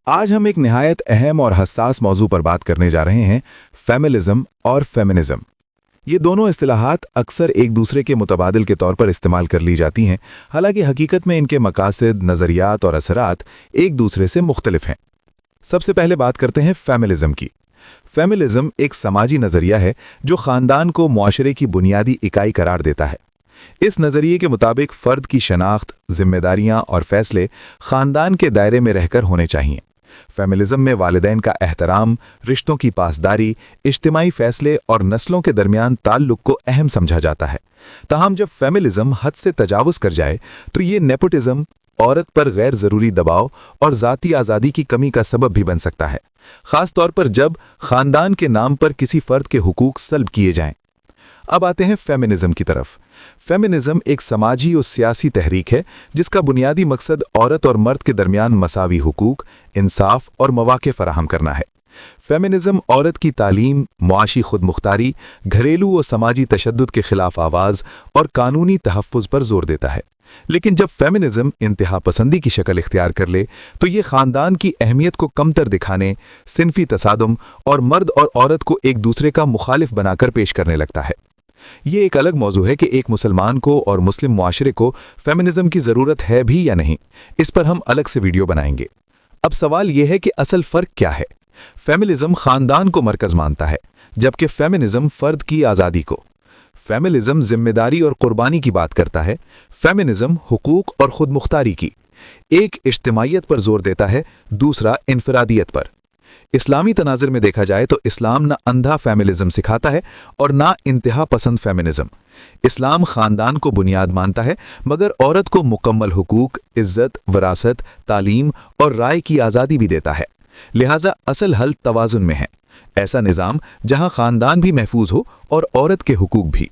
आज हम एक निहायत अहम और हसास मौजू पर बात करने जा रहे हैं, फेमिनिज्म और फेमिनिज्म। ये दोनों इस्तिलाहात अक्सर एक दूसरे के मुतबादिल के तौर पर इस्तेमाल कर ली जाती हैं, हालांकि हकीकत में इनके मकासद, नज़रियात और असरात एक दूसरे से मुख्तलिफ हैं। सबसे पहले बात करते हैं फेमिनिज्म की। फेमिनिज्म एक समाजी नज़रिया है जो ख़ानदान को मुआशरे की बुनियादी इकाई करार देता है। इस नज़रिए के मुताबिक फ़र्द की शनाख्त, जिम्मेदारियां और फैसले ख़ानदान के दायरे में रहकर होने चाहिए। फेमिनिज्म में वालिदैन का एहतराम, रिश्तों की पासदारी, इज्तिमाई फैसले और नस्लों के दरमियान ताल्लुक को अहम समझा जाता है। ताहम जब फेमिनिज्म हद से तजावुज़ कर जाए तो ये नेपोटिज्म, औरत पर गैर ज़रूरी दबाव और ज़ाती आज़ादी की कमी का सबब भी बन सकता है, ख़ास तौर पर जब ख़ानदान के नाम पर किसी फ़र्द के हुकूक सल्ब किए जाएं। अब आते हैं फेमिनिज्म की तरफ। फेमिनिज्म एक समाजी और सियासी तहरीक है जिसका बुनियादी मकसद औरत और मर्द के दरमियान मसावी हुकूक, इंसाफ और मौक़े फराहम करना है। फेमिनिज्म औरत की तालीम, मुआशी खुदमुख्तारी, घरेलू और समाजी तशद्दुद के खिलाफ आवाज़ और कानूनी तहफ़्फ़ुज़ पर जोर देता है। लेकिन जब फेमिनिज्म इंतहा पसंदी की शक्ल इख्तियार कर ले तो ये ख़ानदान की अहमियत को कमतर दिखाने, सिनफी तसादुम और मर्द और औरत को एक दूसरे का मुखालिफ बनाकर पेश करने लगता है। ये एक अलग मौजू है कि एक मुसलमान को और मुस्लिम मुआशरे को फेमिनिज्म की ज़रूरत है भी या नहीं। इस पर हम अलग से वीडियो बनाएंगे। अब सवाल यह है कि असल फ़र्क क्या है। फेमिनिज्म ख़ानदान को मरकज़ मानता है, जबकि फेमिनिज्म फ़र्द की आज़ादी को। फेमिनिज्म जिम्मेदारी और कुर्बानी की बात करता है, फेमिनिज्म हुकूक और खुदमुख्तारी की। एक इज्तिमाइयत पर जोर देता है, दूसरा इनफरादियत पर। इस्लामी तनाज़ुर में देखा जाए तो इस्लाम ना अंधा फेमिनिज्म सिखाता है और ना इंतहा पसंद फेमिनिज्म। इस्लाम ख़ानदान को बुनियाद मानता है, मगर औरत को मुकम्मल हुकूक, इज़्ज़त, विरासत, तालीम और राय की आज़ादी भी देता है। लिहाजा असल हल तवाज़ुन में है, ऐसा निज़ाम जहाँ ख़ानदान भी महफूज हो और औरत के हुकूक भी।